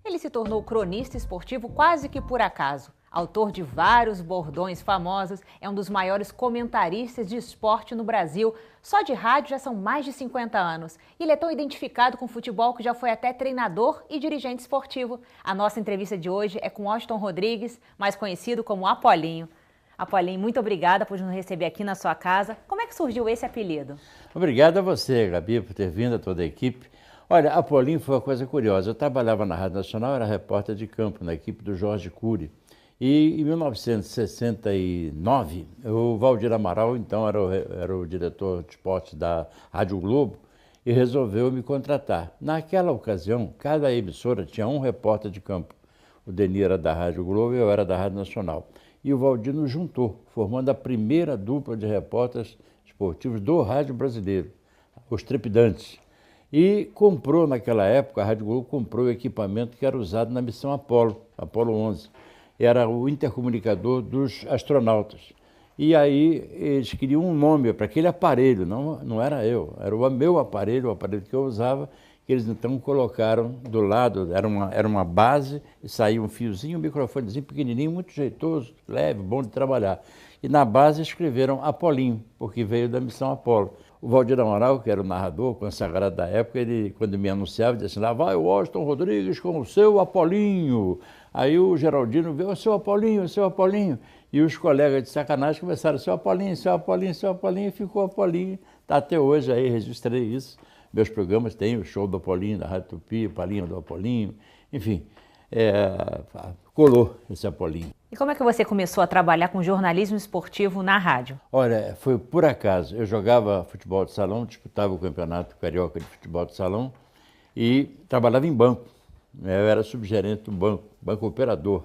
Ele se tornou cronista esportivo quase que por acaso. Autor de vários bordões famosos, é um dos maiores comentaristas de esporte no Brasil. Só de rádio já são mais de 50 anos. E ele é tão identificado com o futebol que já foi até treinador e dirigente esportivo. A nossa entrevista de hoje é com Washington Rodrigues, mais conhecido como Apolinho. Apolinho, muito obrigada por nos receber aqui na sua casa. Como é que surgiu esse apelido? Obrigado a você, Gabi, por ter vindo, a toda a equipe. Olha, Apolinho foi uma coisa curiosa. Eu trabalhava na Rádio Nacional, era repórter de campo na equipe do Jorge Cury. E em 1969, o Valdir Amaral, então, era o diretor de esportes da Rádio Globo, e resolveu me contratar. Naquela ocasião, cada emissora tinha um repórter de campo. O Denir era da Rádio Globo e eu era da Rádio Nacional. E o Valdir nos juntou, formando a primeira dupla de repórteres esportivos do rádio brasileiro, os Trepidantes. E comprou, naquela época, a Rádio Globo comprou o equipamento que era usado na missão Apolo 11. Era o intercomunicador dos astronautas. E aí eles queriam um nome para aquele aparelho, não era eu, era o meu aparelho, o aparelho que eu usava, que eles então colocaram do lado, era uma base, e saía um fiozinho, um microfonezinho pequenininho, muito jeitoso, leve, bom de trabalhar. E na base escreveram Apolinho, porque veio da missão Apolo. O Valdir Amaral, que era o narrador consagrado da época, ele, quando me anunciava, dizia assim, lá vai o Washington Rodrigues com o seu Apolinho. Aí o Geraldino veio, o seu Apolinho, o seu Apolinho. E os colegas de sacanagem começaram, seu Apolinho, seu Apolinho, seu Apolinho, e ficou Apolinho. Tá até hoje aí, registrei isso. Meus programas têm o show do Apolinho, da Rádio Tupi, Palinha do Apolinho, enfim, colou esse Apolinho. E como é que você começou a trabalhar com jornalismo esportivo na rádio? Olha, foi por acaso. Eu jogava futebol de salão, disputava o campeonato carioca de futebol de salão e trabalhava em banco. Eu era subgerente do banco operador,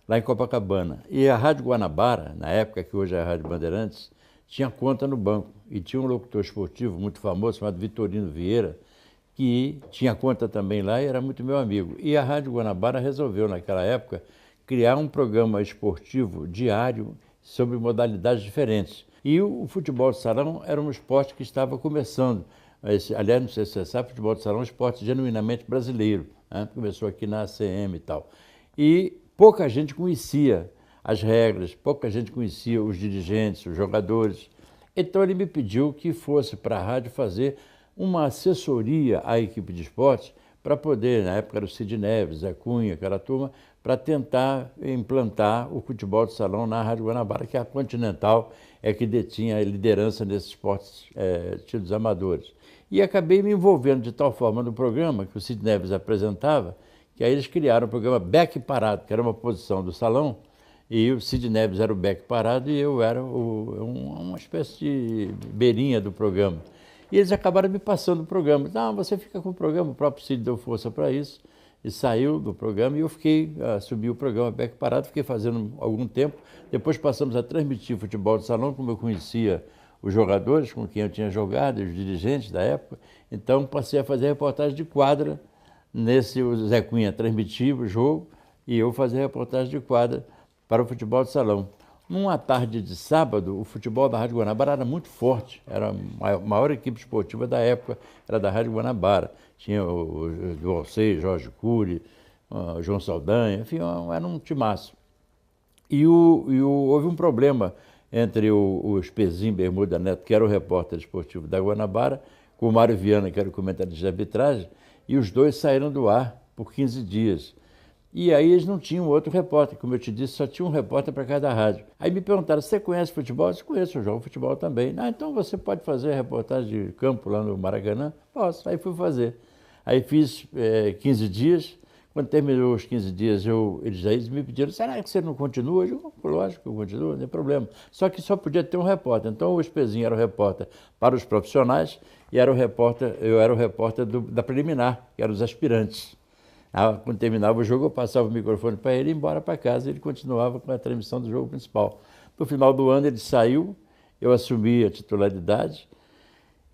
lá em Copacabana. E a Rádio Guanabara, na época que hoje é a Rádio Bandeirantes, tinha conta no banco. E tinha um locutor esportivo muito famoso, chamado Vitorino Vieira, que tinha conta também lá e era muito meu amigo. E a Rádio Guanabara resolveu, naquela época, criar um programa esportivo diário sobre modalidades diferentes. E o futebol de salão era um esporte que estava começando. Aliás, não sei se você sabe, o futebol de salão é um esporte genuinamente brasileiro, né? Começou aqui na ACM e tal. E pouca gente conhecia as regras, pouca gente conhecia os dirigentes, os jogadores. Então ele me pediu que fosse para a rádio fazer uma assessoria à equipe de esportes para poder, na época era o Cid Neves, Zé Cunha, aquela turma, para tentar implantar o futebol de salão na Rádio Guanabara, que é a Continental, que detinha a liderança nesses esportes tidos amadores. E acabei me envolvendo de tal forma no programa que o Cid Neves apresentava, que aí eles criaram o programa Beck Parado, que era uma posição do salão, e o Cid Neves era o Beck Parado e eu era uma espécie de beirinha do programa. E eles acabaram me passando o programa. Não, você fica com o programa, o próprio Cid deu força para isso, e saiu do programa e eu subi o programa Beck Parado, fiquei fazendo algum tempo. Depois passamos a transmitir futebol de salão, como eu conhecia os jogadores com quem eu tinha jogado, os dirigentes da época. Então passei a fazer reportagem de quadra, o Zé Cunha transmitia o jogo e eu fazia reportagem de quadra para o futebol de salão. Numa tarde de sábado, o futebol da Rádio Guanabara era muito forte, era a maior equipe esportiva da época, era da Rádio Guanabara. Tinha o Alcei, Jorge Cury, o João Saldanha, enfim, era um timaço. E houve um problema entre o Espezinho Bermuda Neto, que era o repórter esportivo da Guanabara, com o Mário Viana, que era o comentarista de arbitragem, e os dois saíram do ar por 15 dias. E aí eles não tinham outro repórter, como eu te disse, só tinha um repórter para cada rádio. Aí me perguntaram, você conhece futebol? Eu disse, conheço, eu jogo futebol também. Ah, então você pode fazer reportagem de campo lá no Maracanã? Posso, aí fui fazer. Aí fiz 15 dias, quando terminou os 15 dias, eles me pediram, será que você não continua? Eu digo, lógico que eu continuo, não tem problema. Só que só podia ter um repórter, então o Espezinho era o repórter para os profissionais e eu era o repórter da preliminar, que eram os aspirantes. Quando terminava o jogo, eu passava o microfone para ele e ia embora para casa, ele continuava com a transmissão do jogo principal. No final do ano ele saiu, eu assumi a titularidade.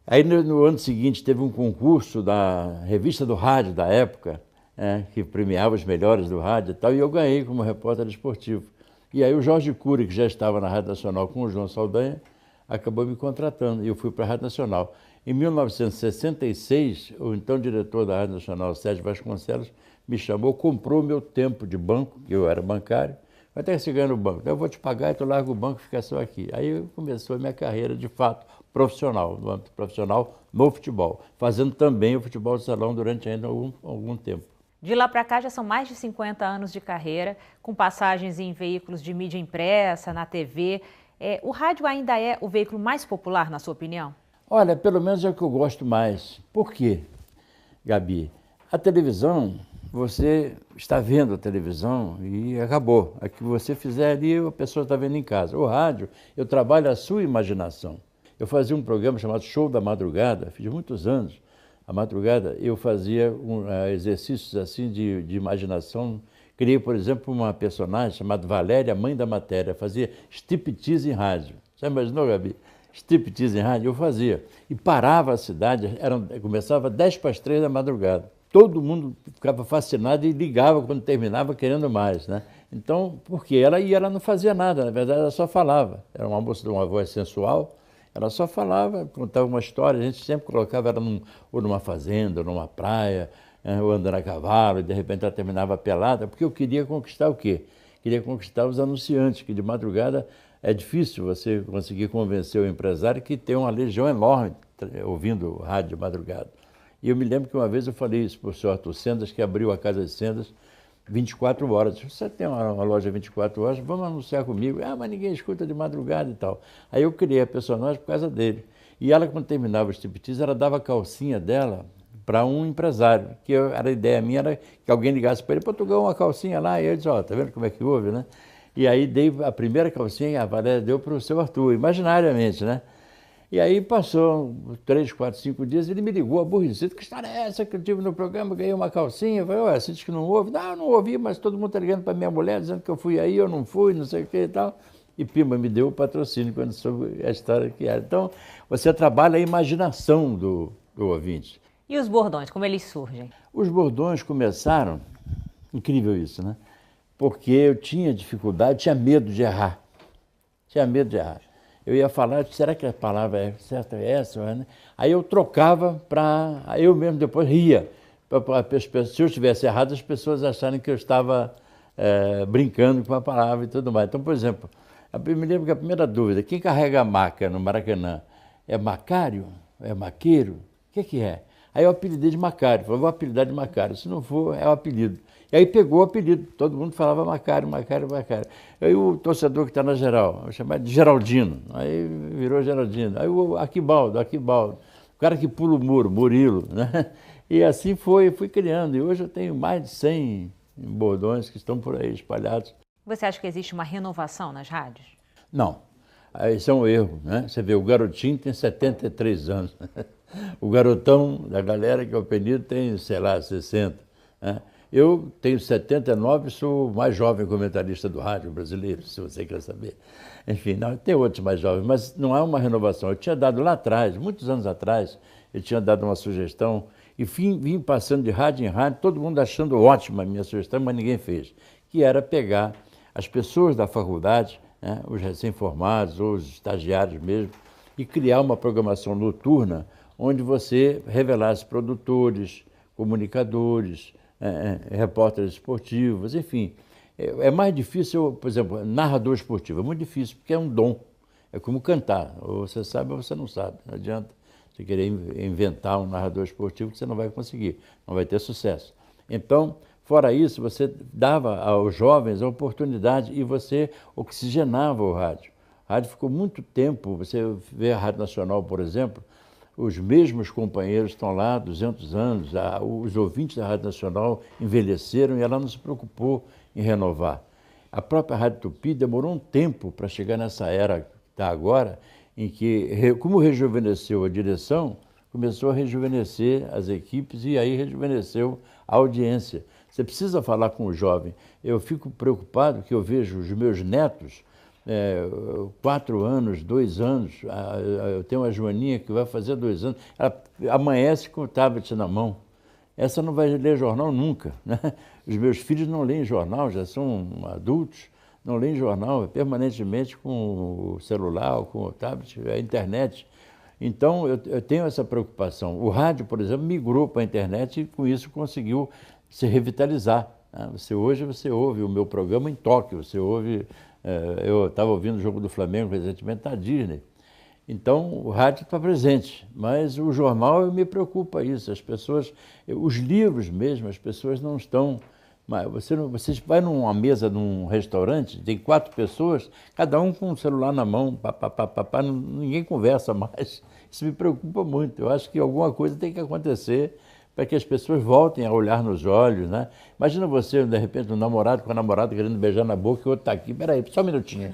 Aí no ano seguinte teve um concurso da revista do rádio da época, que premiava os melhores do rádio e tal, e eu ganhei como repórter esportivo. E aí o Jorge Cury, que já estava na Rádio Nacional com o João Saldanha, acabou me contratando e eu fui para a Rádio Nacional. Em 1966, o então diretor da Rádio Nacional, Sérgio Vasconcelos, me chamou, comprou meu tempo de banco, que eu era bancário. Quanto é que você ganha no banco? Eu vou te pagar e tu larga o banco e fica só aqui. Aí começou a minha carreira, de fato, profissional, no âmbito profissional, no futebol, fazendo também o futebol de salão durante ainda algum tempo. De lá para cá já são mais de 50 anos de carreira, com passagens em veículos de mídia impressa, na TV. O rádio ainda é o veículo mais popular, na sua opinião? Olha, pelo menos é o que eu gosto mais. Por quê, Gabi? A televisão, você está vendo a televisão e acabou. O que você fizer ali, a pessoa está vendo em casa. O rádio, eu trabalho a sua imaginação. Eu fazia um programa chamado Show da Madrugada, fiz muitos anos. A madrugada eu fazia exercícios assim de imaginação. Criei, por exemplo, uma personagem chamada Valéria, mãe da matéria. Fazia striptease em rádio. Você imaginou, Gabi? Striptease em rádio, eu fazia. E parava a cidade, começava 10 para as 3 da madrugada. Todo mundo ficava fascinado e ligava quando terminava querendo mais, né? Então, porque ela não fazia nada, na verdade ela só falava. Era uma moça de uma voz sensual, ela só falava, contava uma história, a gente sempre colocava ela ou numa fazenda, ou numa praia, ou andando a cavalo, e de repente ela terminava pelada, porque eu queria conquistar o quê? Queria conquistar os anunciantes, que de madrugada é difícil você conseguir convencer o empresário que tem uma legião enorme ouvindo rádio de madrugada. E eu me lembro que uma vez eu falei isso para o senhor Arthur Sendas, que abriu a Casa de Sendas 24 horas. Você tem uma loja 24 horas, vamos anunciar comigo. Mas ninguém escuta de madrugada e tal. Aí eu criei a personagem por causa dele. E ela, quando terminava o striptease, ela dava a calcinha dela para um empresário, que era a ideia minha, era que alguém ligasse para ele, pô, tu ganhou uma calcinha lá, e ele disse, tá vendo como é que houve, né? E aí dei a primeira calcinha, a Valéria deu para o seu Arthur, imaginariamente, né? E aí passou 3, 4, 5 dias, ele me ligou aborrecido, que história é essa que eu tive no programa, ganhei uma calcinha, eu falei, ué, você disse que não ouve? Não, não ouvi, mas todo mundo está ligando para minha mulher, dizendo que eu fui aí, eu não fui, não sei o que e tal. E Pima me deu o patrocínio quando soube a história que era. Então, você trabalha a imaginação do ouvinte. E os bordões, como eles surgem? Os bordões começaram, incrível isso, né? Porque eu tinha dificuldade, tinha medo de errar. Tinha medo de errar. Eu ia falar, será que a palavra é certa, é essa? Né? Aí eu trocava para... Eu mesmo depois ria. Se eu estivesse errado, as pessoas acharem que eu estava brincando com a palavra e tudo mais. Então, por exemplo, eu me lembro que a primeira dúvida, quem carrega a maca no Maracanã? É Macário? É Maqueiro? O que é? Aí eu apelidei de Macário, falei, vou apelidar de Macário, se não for, é o apelido. E aí pegou o apelido, todo mundo falava Macário, Macário, Macário. Aí o torcedor que está na geral, eu chamava de Geraldino, aí virou Geraldino. Aí o Aquibaldo, Aquibaldo. O cara que pula o muro, Murilo, né? E assim fui criando. E hoje eu tenho mais de 100 bordões que estão por aí espalhados. Você acha que existe uma renovação nas rádios? Não, isso é um erro, né? Você vê, o Garotinho tem 73 anos. O Garotão da galera, que é o apelido, tem, sei lá, 60. Né? Eu tenho 79 e sou o mais jovem comentarista do rádio brasileiro, se você quer saber. Enfim, não, tem outros mais jovens, mas não há uma renovação. Eu tinha dado lá atrás, muitos anos atrás, eu tinha dado uma sugestão e vim passando de rádio em rádio, todo mundo achando ótima a minha sugestão, mas ninguém fez, que era pegar as pessoas da faculdade, né, os recém-formados ou os estagiários mesmo, e criar uma programação noturna onde você revelasse produtores, comunicadores, repórteres esportivos, enfim. É mais difícil, por exemplo, narrador esportivo, é muito difícil, porque é um dom. É como cantar, ou você sabe ou você não sabe. Não adianta você querer inventar um narrador esportivo que você não vai conseguir, não vai ter sucesso. Então, fora isso, você dava aos jovens a oportunidade e você oxigenava o rádio. A rádio ficou muito tempo, você vê a Rádio Nacional, por exemplo, os mesmos companheiros estão lá há 200 anos, os ouvintes da Rádio Nacional envelheceram e ela não se preocupou em renovar. A própria Rádio Tupi demorou um tempo para chegar nessa era que está agora, em que, como rejuvenesceu a direção, começou a rejuvenescer as equipes e aí rejuvenesceu a audiência. Você precisa falar com o jovem. Eu fico preocupado que eu vejo os meus netos, 4 anos, 2 anos, eu tenho uma Joaninha que vai fazer 2 anos, ela amanhece com o tablet na mão. Essa não vai ler jornal nunca, né? Os meus filhos não leem jornal, já são adultos, não leem jornal, permanentemente com o celular, com o tablet, a internet. Então, eu tenho essa preocupação. O rádio, por exemplo, migrou para a internet e com isso conseguiu se revitalizar, né? Hoje você ouve o meu programa em Tóquio, você ouve... eu estava ouvindo o jogo do Flamengo recentemente na Disney. Então, o rádio está presente, mas o jornal me preocupa isso. As pessoas, os livros mesmo, as pessoas não estão... Você vai numa mesa num restaurante, tem 4 pessoas, cada um com o celular na mão, ninguém conversa mais. Isso me preocupa muito. Eu acho que alguma coisa tem que acontecer para que as pessoas voltem a olhar nos olhos, né? Imagina você, de repente, um namorado com a namorada querendo beijar na boca e o outro está aqui. Peraí, só um minutinho.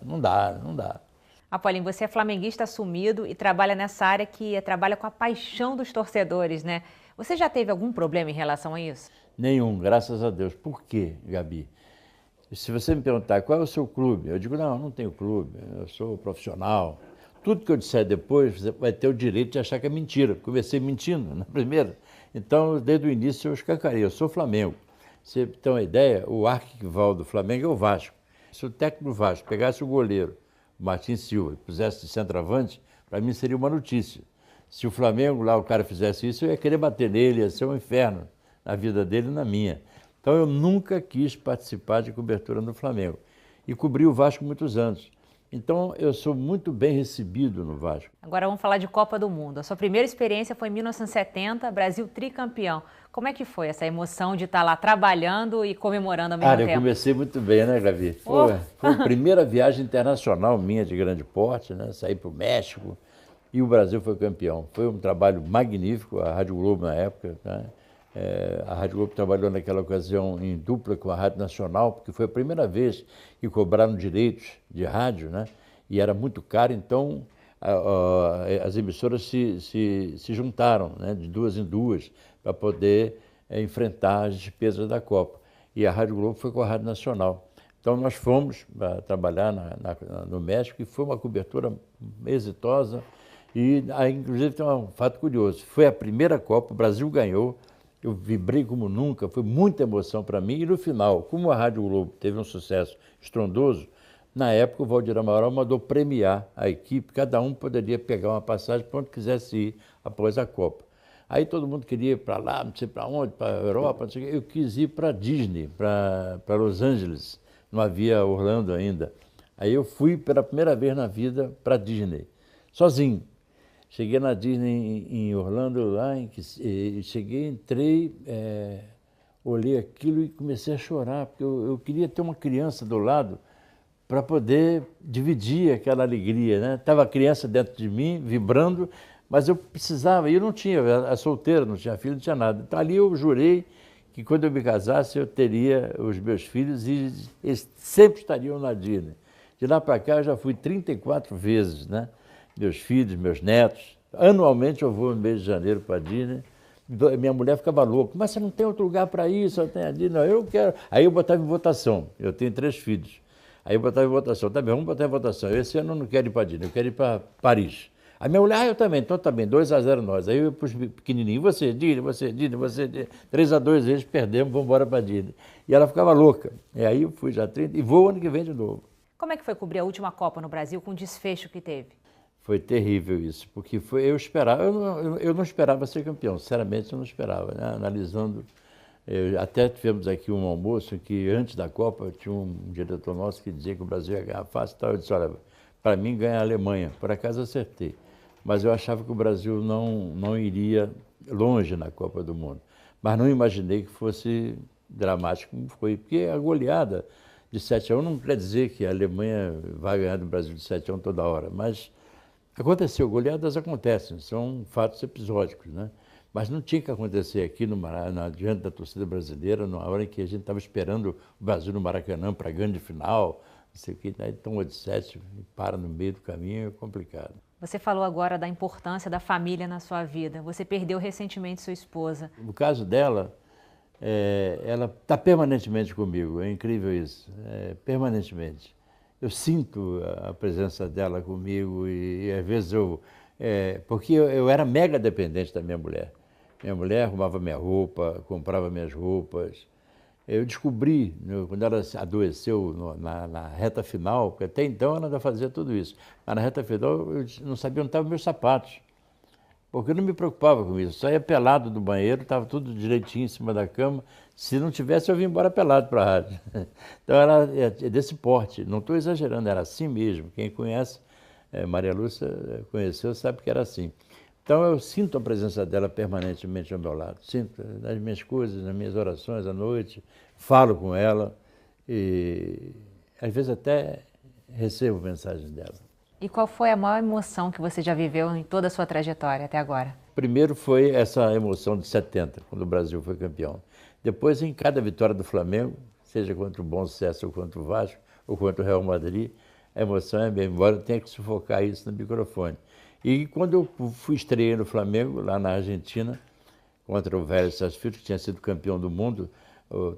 Não dá, não dá. Apolinho, você é flamenguista assumido e trabalha nessa área que trabalha com a paixão dos torcedores, né? Você já teve algum problema em relação a isso? Nenhum, graças a Deus. Por quê, Gabi? Se você me perguntar qual é o seu clube, eu digo, não tenho clube, eu sou profissional. Tudo que eu disser depois, você vai ter o direito de achar que é mentira, porque eu comecei mentindo na primeira. Então, desde o início eu escancarei, eu sou Flamengo. Você tem uma ideia, o arquirrival do Flamengo é o Vasco. Se o técnico do Vasco pegasse o goleiro, o Martins Silva, e pusesse de centroavante, para mim seria uma notícia. Se o Flamengo lá, o cara fizesse isso, eu ia querer bater nele, ia ser um inferno na vida dele e na minha. Então eu nunca quis participar de cobertura no Flamengo. E cobri o Vasco muitos anos. Então eu sou muito bem recebido no Vasco. Agora vamos falar de Copa do Mundo. A sua primeira experiência foi em 1970, Brasil tricampeão. Como é que foi essa emoção de estar lá trabalhando e comemorando ao mesmo tempo? Eu comecei muito bem, né, Gabi? Foi a primeira viagem internacional minha de grande porte, né? Saí para o México e o Brasil foi campeão. Foi um trabalho magnífico, a Rádio Globo na época, né? A Rádio Globo trabalhou naquela ocasião em dupla com a Rádio Nacional, porque foi a primeira vez que cobraram direitos de rádio, né? E era muito caro, então as emissoras se juntaram, né? De 2 em 2, para poder enfrentar as despesas da Copa. E a Rádio Globo foi com a Rádio Nacional. Então nós fomos trabalhar no México e foi uma cobertura exitosa. E inclusive tem um fato curioso, foi a primeira Copa, o Brasil ganhou. Eu vibrei como nunca, foi muita emoção para mim. E no final, como a Rádio Globo teve um sucesso estrondoso, na época o Valdir Amaral mandou premiar a equipe, cada um poderia pegar uma passagem para onde quisesse ir após a Copa. Aí todo mundo queria ir para lá, não sei para onde, para a Europa, não sei o quê. Eu quis ir para Disney, para Los Angeles, não havia Orlando ainda. Aí eu fui pela primeira vez na vida para Disney, sozinho. Cheguei na Disney em Orlando, lá, entrei, olhei aquilo e comecei a chorar, porque eu queria ter uma criança do lado para poder dividir aquela alegria, né? Estava a criança dentro de mim, vibrando, mas eu precisava, e eu não tinha, era solteiro, não tinha filho, não tinha nada. Então ali eu jurei que quando eu me casasse eu teria os meus filhos e eles sempre estariam na Disney. De lá para cá eu já fui 34 vezes, né? Meus filhos, meus netos. Anualmente eu vou no mês de janeiro para a Disney. Minha mulher ficava louca, mas você não tem outro lugar para ir, só tem a Disney. Não, eu quero. Aí eu botava em votação, eu tenho 3 filhos. Aí eu botava em votação, tá bem, vamos botar em votação. Esse ano eu não quero ir para a Disney, eu quero ir para Paris. Aí minha mulher, eu também, então tá bem, 2-0 nós. Aí eu pus pequenininho, você, Disney, 3-2 eles perdemos, vamos embora para a Disney. E ela ficava louca. E aí eu fui já 30 e vou ano que vem de novo. Como é que foi cobrir a última Copa no Brasil com o desfecho que teve? Foi terrível isso, porque eu esperava, eu não esperava ser campeão, sinceramente eu não esperava, né? Analisando, até tivemos aqui um almoço que antes da Copa tinha um diretor nosso que dizia que o Brasil ia ganhar fácil e tal. Eu disse, olha, para mim ganha a Alemanha, por acaso acertei, mas eu achava que o Brasil não iria longe na Copa do Mundo, mas não imaginei que fosse dramático como foi, porque a goleada de 7-1 não quer dizer que a Alemanha vai ganhar do Brasil de 7-1 toda hora, mas aconteceu, goleadas acontecem, são fatos episódicos, né? Mas não tinha que acontecer aqui diante da torcida brasileira, na hora em que a gente estava esperando o Brasil no Maracanã para a grande final, não sei o que, né? Então de 7 e para no meio do caminho, é complicado. Você falou agora da importância da família na sua vida. Você perdeu recentemente sua esposa. No caso dela, ela está permanentemente comigo, é incrível isso, permanentemente. Eu sinto a presença dela comigo e às vezes porque eu era mega dependente da minha mulher. Minha mulher arrumava minha roupa, comprava minhas roupas. Eu descobri, quando ela adoeceu na reta final, porque até então ela ainda fazia tudo isso, mas na reta final eu não sabia onde estavam meus sapatos, porque eu não me preocupava com isso. Saía pelado do banheiro, estava tudo direitinho em cima da cama. Se não tivesse, eu vim embora pelado para a rádio. Então ela é desse porte, não estou exagerando, era assim mesmo. Quem conhece, Maria Lúcia conheceu, sabe que era assim. Então eu sinto a presença dela permanentemente ao meu lado, sinto nas minhas coisas, nas minhas orações à noite, falo com ela e às vezes até recebo mensagens dela. E qual foi a maior emoção que você já viveu em toda a sua trajetória até agora? Primeiro foi essa emoção de 70, quando o Brasil foi campeão. Depois, em cada vitória do Flamengo, seja contra o Bom Sucesso ou contra o Vasco, ou contra o Real Madrid, a emoção é mesmo, embora eu tenha que sufocar isso no microfone. E quando eu fui estrear no Flamengo, lá na Argentina, contra o Vélez Sarsfield, que tinha sido campeão do mundo,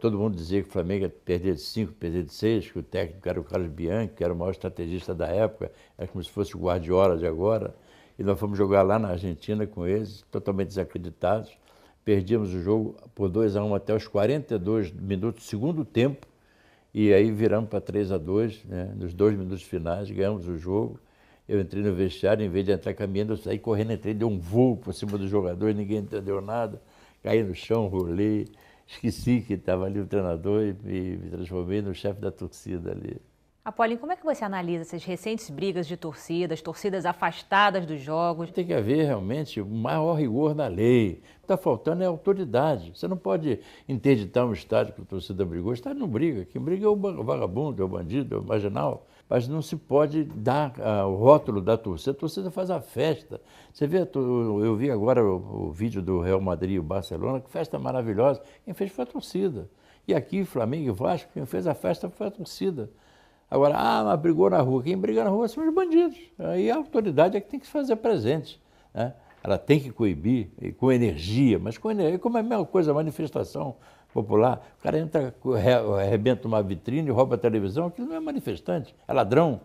todo mundo dizia que o Flamengo ia perder de 5, perder de 6, que o técnico era o Carlos Bianchi, que era o maior estrategista da época, era como se fosse o Guardiola de agora. E nós fomos jogar lá na Argentina com eles, totalmente desacreditados. Perdíamos o jogo por 2-1 até os 42 minutos do segundo tempo, e aí viramos para 3-2, né? Nos 2 minutos finais, ganhamos o jogo. Eu entrei no vestiário, em vez de entrar caminhando, eu saí correndo, entrei, dei um voo por cima dos jogadores, ninguém entendeu nada, caí no chão, rolei, esqueci que estava ali o treinador e me transformei no chefe da torcida ali. Apolinho, como é que você analisa essas recentes brigas de torcidas, torcidas afastadas dos jogos? Tem que haver realmente o maior rigor na lei. O que está faltando é autoridade. Você não pode interditar um estádio que a torcida brigou. O estádio não briga. Quem briga é o vagabundo, é o bandido, é o marginal. Mas não se pode dar o rótulo da torcida. A torcida faz a festa. Você vê, eu vi agora o vídeo do Real Madrid e o Barcelona, que festa maravilhosa. Quem fez foi a torcida. E aqui, Flamengo e Vasco, quem fez a festa foi a torcida. Agora, mas brigou na rua. Quem briga na rua são os bandidos. Aí a autoridade é que tem que se fazer presente, né? Ela tem que coibir, com energia, mas com energia, como é a mesma coisa, a manifestação popular. O cara entra, arrebenta uma vitrine, rouba a televisão, aquilo não é manifestante, é ladrão,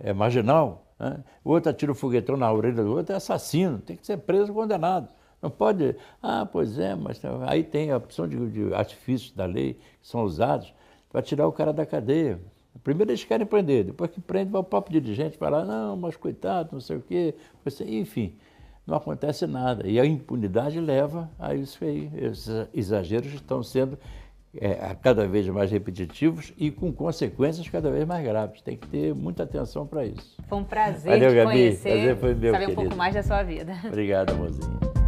é marginal, né? O outro atira o foguetão na orelha do outro, é assassino, tem que ser preso e condenado. Não pode, pois é, mas aí tem a opção de artifícios da lei que são usados para tirar o cara da cadeia. Primeiro eles querem prender, depois que prende, vai o próprio dirigente falar, não, mas coitado, não sei o quê. Enfim, não acontece nada. E a impunidade leva a isso aí. Esses exageros estão sendo cada vez mais repetitivos e com consequências cada vez mais graves. Tem que ter muita atenção para isso. Foi um prazer Valeu, te Gabi. conhecer, Prazer foi meu, saber um querido. pouco mais da sua vida. Obrigado, amorzinho.